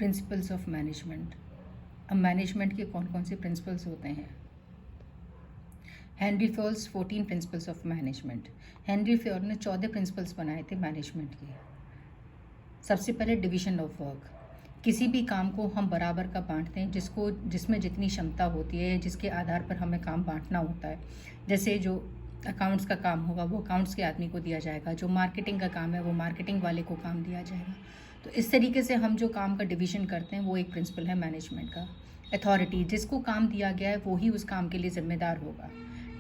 Principles of management. अब management के कौन कौन से प्रिंसिपल्स होते हैं? Henry Fayol's 14 principles of management. Henry Fayol ने 14 प्रिंसिपल्स बनाए थे मैनेजमेंट के। सबसे पहले डिवीजन ऑफ वर्क। किसी भी काम को हम बराबर का बांटते हैं, जिसमें जितनी क्षमता होती है, जिसके आधार पर हमें काम बांटना होता है। जैसे जो अकाउंट्स का काम होगा वो अकाउंट्स के आदमी को दिया जाएगा, जो मार्केटिंग का काम है वो मार्केटिंग वाले को काम दिया जाएगा। तो इस तरीके से हम जो काम का डिवीजन करते हैं वो एक प्रिंसिपल है मैनेजमेंट का। अथॉरिटी, जिसको काम दिया गया है वो ही उस काम के लिए जिम्मेदार होगा।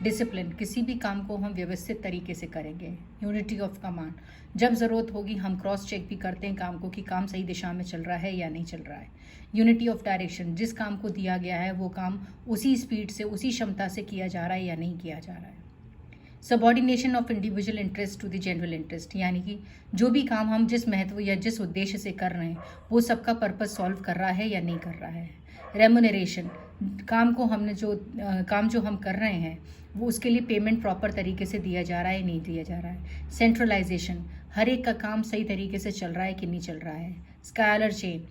डिसिप्लिन, किसी भी काम को हम व्यवस्थित तरीके से करेंगे। यूनिटी ऑफ कमांड, जब ज़रूरत होगी हम क्रॉस चेक भी करते हैं काम को कि काम सही दिशा में चल रहा है या नहीं चल रहा है। यूनिटी ऑफ डायरेक्शन, जिस काम को दिया गया है वो काम उसी स्पीड से, उसी क्षमता से किया जा रहा है या नहीं किया जा रहा है। Subordination of individual interest to the general interest, यानी कि जो भी काम हम जिस महत्व या जिस उद्देश्य से कर रहे हैं वो सबका पर्पस सॉल्व कर रहा है या नहीं कर रहा है। रेम्यूनरेशन, काम जो हम कर रहे हैं वो उसके लिए पेमेंट प्रॉपर तरीके से दिया जा रहा है नहीं दिया जा रहा है। सेंट्रलाइजेशन, हर एक का काम सही तरीके से चल रहा है कि नहीं चल रहा है। स्कालर चेन,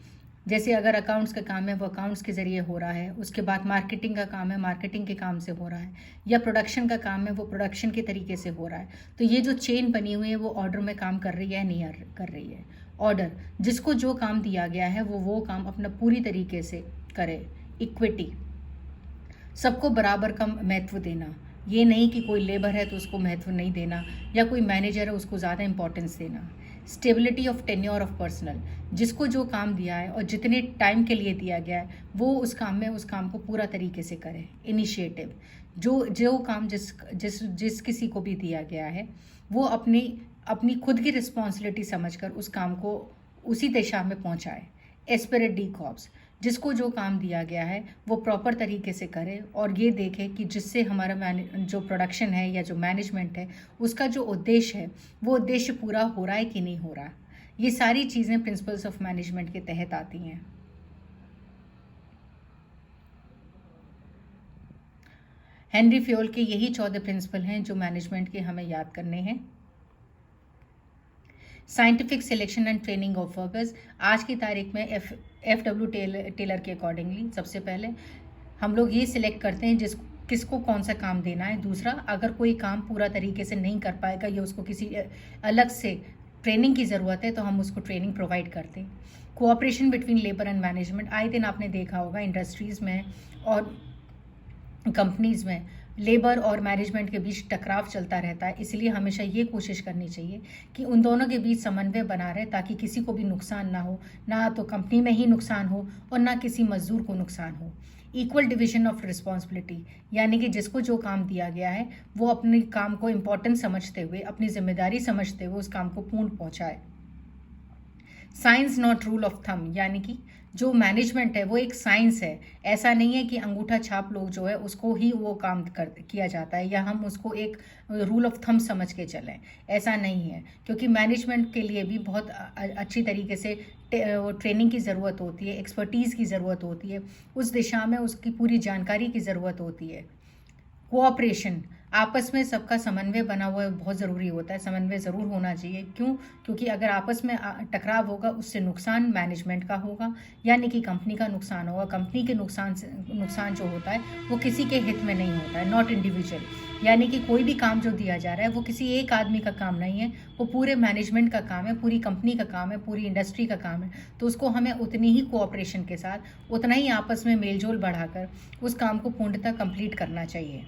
जैसे अगर अकाउंट्स का काम है वो अकाउंट्स के ज़रिए हो रहा है, उसके बाद मार्केटिंग का काम है मार्केटिंग के काम से हो रहा है, या प्रोडक्शन का काम है वो प्रोडक्शन के तरीके से हो रहा है। तो ये जो चेन बनी हुई है वो ऑर्डर में काम कर रही है नहीं कर रही है। ऑर्डर, जिसको जो काम दिया गया है वो काम अपना पूरी तरीके से करे। इक्विटी, सबको बराबर का महत्व देना, ये नहीं कि कोई लेबर है तो उसको महत्व नहीं देना, या कोई मैनेजर है उसको ज़्यादा इंपॉर्टेंस देना। Stability of tenure of personal, जिसको जो काम दिया है और जितने टाइम के लिए दिया गया है वो उस काम को पूरा तरीके से करे। इनिशिएटिव, जो काम जिस किसी को भी दिया गया है वो अपनी खुद की रिस्पॉन्सिबिलिटी समझकर उस काम को उसी दिशा में पहुंचाए। एस्पिरेट डी कॉप्स, जिसको जो काम दिया गया है वो प्रॉपर तरीके से करे और ये देखे कि जिससे हमारा जो प्रोडक्शन है या जो मैनेजमेंट है उसका जो उद्देश्य है वो उद्देश्य पूरा हो रहा है कि नहीं हो रहा। ये सारी चीज़ें प्रिंसिपल्स ऑफ मैनेजमेंट के तहत आती हैं। हेनरी फ्योल के यही 14 प्रिंसिपल हैं जो मैनेजमेंट के हमें याद करने हैं। Scientific selection and training of workers, आज की तारीख में FW टेलर के अकॉर्डिंगली सबसे पहले हम लोग ये सिलेक्ट करते हैं किसको कौन सा काम देना है। दूसरा, अगर कोई काम पूरा तरीके से नहीं कर पाएगा या उसको किसी अलग से ट्रेनिंग की ज़रूरत है तो हम उसको ट्रेनिंग प्रोवाइड करते हैं। Cooperation between labour and management, आए दिन आपने देखा होगा इंडस्ट्रीज़ में और कंपनीज़ में लेबर और मैनेजमेंट के बीच टकराव चलता रहता है। इसलिए हमेशा ये कोशिश करनी चाहिए कि उन दोनों के बीच समन्वय बना रहे ताकि किसी को भी नुकसान ना हो, ना तो कंपनी में ही नुकसान हो और ना किसी मजदूर को नुकसान हो। इक्वल डिवीजन ऑफ रिस्पॉन्सिबिलिटी, यानी कि जिसको जो काम दिया गया है वो अपने काम को इम्पोर्टेंट समझते हुए, अपनी जिम्मेदारी समझते हुए उस काम को पूर्ण पहुँचाए। Science not rule of thumb, यानी कि जो मैनेजमेंट है वो एक साइंस है। ऐसा नहीं है कि अंगूठा छाप लोग जो है उसको ही वो काम किया जाता है या हम उसको एक रूल ऑफ थंब समझ के चलें, ऐसा नहीं है। क्योंकि मैनेजमेंट के लिए भी बहुत अच्छी तरीके से ट्रेनिंग की ज़रूरत होती है, एक्सपर्टीज़ की ज़रूरत होती है, उस दिशा में उसकी पूरी जानकारी की ज़रूरत होती है। कोऑपरेशन, आपस में सबका समन्वय बना हुआ बहुत ज़रूरी होता है, समन्वय ज़रूर होना चाहिए। क्यों? क्योंकि अगर आपस में टकराव होगा उससे नुकसान मैनेजमेंट का होगा, यानी कि कंपनी का नुकसान होगा। कंपनी के नुकसान जो होता है वो किसी के हित में नहीं होता है, नॉट इंडिविजुअल, यानी कि कोई भी काम जो दिया जा रहा है वो किसी एक आदमी का काम नहीं है, वो पूरे मैनेजमेंट का काम है, पूरी कंपनी का काम है, पूरी इंडस्ट्री का काम है। तो उसको हमें उतनी ही कोऑपरेशन के साथ, उतना ही आपस में मेलजोल बढ़ाकर उस काम को पूर्णतः कंप्लीट करना चाहिए।